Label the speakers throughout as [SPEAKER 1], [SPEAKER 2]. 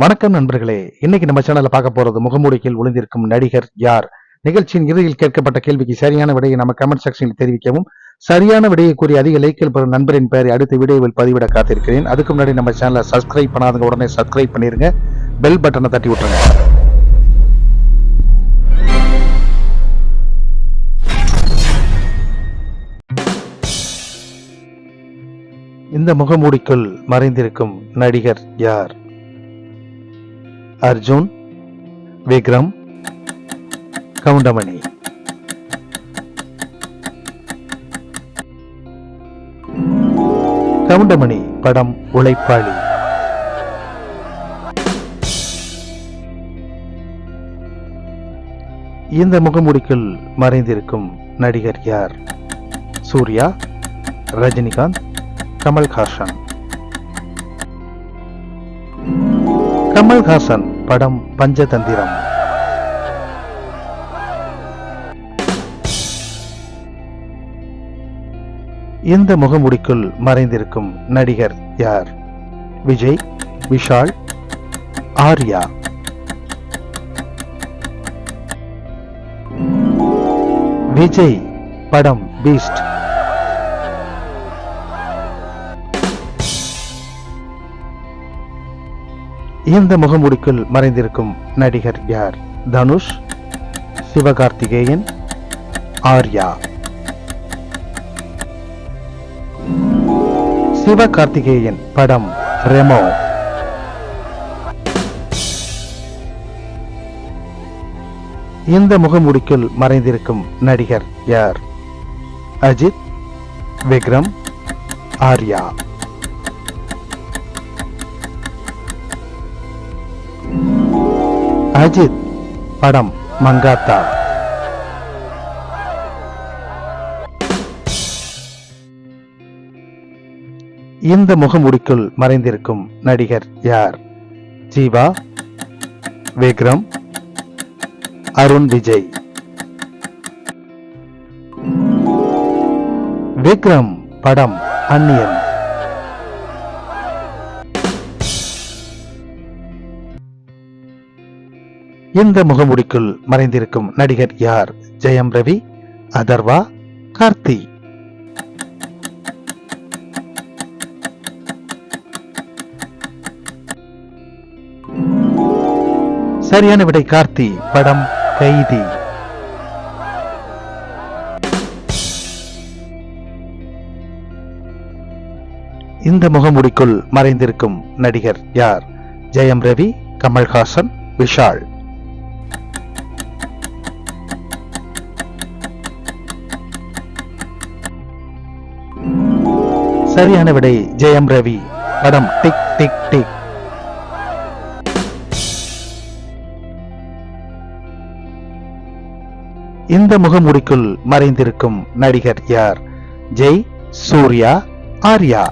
[SPEAKER 1] வணக்கம் நண்பர்களே. இன்னைக்கு நம்ம சேனல்ல பார்க்க போறது முகமூடிக்குள் ஒளிந்திருக்கும் நடிகர் யார்? நிகழ்ச்சியின் இறுதியில் கேட்கப்பட்ட கேள்விக்கு சரியான விடையை நம்ம கமெண்ட் செக்ஷனில் தெரிவிக்கவும், சரியான விடையை கூறி அதிக லைக்கில் பெறும் நண்பரின் பெயரை அடுத்த வீடியோவில் பதிவிட காத்திருக்கிறேன். அதுக்கு முன்னாடி நம்ம சேனலை சப்ஸ்கிரைப் பண்ணாதவங்க உடனே சப்ஸ்கிரைப் பண்ணிருங்க. பெல் பட்டனை தட்டி விட்டுருங்க. இந்த முகமூடிக்குள் மறைந்திருக்கும் நடிகர் யார்? அர்ஜுன், விக்ரம், கவுண்டமணி. கவுண்டமணி படம் உழைப்பாளி. இந்த முகமூடிக்குள் மறைந்திருக்கும் நடிகர் யார்? சூர்யா, ரஜினிகாந்த், கமல்ஹாசன். கமல்ஹாசன் படம் பஞ்சதந்திரம். இந்த முகமூடிக்குள் மறைந்திருக்கும் நடிகர் யார்? விஜய், விஷால், ஆர்யா. விஜய் படம் பீஸ்ட். இந்த முகமூடிக்குள் மறைந்திருக்கும் நடிகர் யார்? தனுஷ், சிவகார்த்திகேயன், ஆர்யா. சிவகார்த்திகேயன் படம் ரெமோ. இந்த முகமூடிக்குள் மறைந்திருக்கும் நடிகர் யார்? அஜித், விக்ரம், ஆர்யா. அஜித் படம் மங்காத்தா. இந்த முகமூடிக்குள் மறைந்திருக்கும் நடிகர் யார்? ஜீவா, விக்ரம், அருண் விஜய். விக்ரம் படம் அந்நியன். இந்த முகமூடிக்குள் மறைந்திருக்கும் நடிகர் யார்? ஜெயம் ரவி, அதர்வா, கார்த்தி. சரியான விடை கார்த்தி படம் கைதி. இந்த முகமூடிக்குள் மறைந்திருக்கும் நடிகர் யார்? ஜெயம் ரவி, கமல்ஹாசன், விஷால். சரியான விடை ஜெயம் ரவி படம் டிக் டிக் டிக். இந்த முகமூடிக்குள் மறைந்திருக்கும் நடிகர் யார்? ஜெய், சூர்யா, ஆர்யா.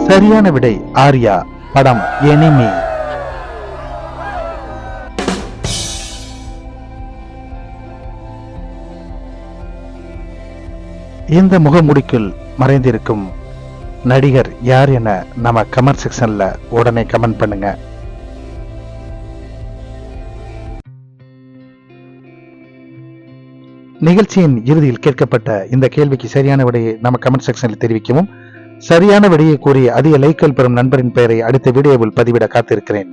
[SPEAKER 1] சரியான விடை ஆர்யா படம் எனிமி. இந்த முகமூடிக்குள் மறைந்திருக்கும் நடிகர் யார் என நம்ம கமெண்ட் செக்ஷன்ல உடனே கமெண்ட் பண்ணுங்க. நிகழ்ச்சியின் இறுதியில் கேட்கப்பட்ட இந்த கேள்விக்கு சரியான விடையை நம்ம கமெண்ட் செக்ஷனில் தெரிவிக்கவும், சரியான விடையை கூறி அதிக லைக்கள் பெறும் நண்பரின் பெயரை அடுத்த வீடியோவில் பதிவிட காத்திருக்கிறேன்.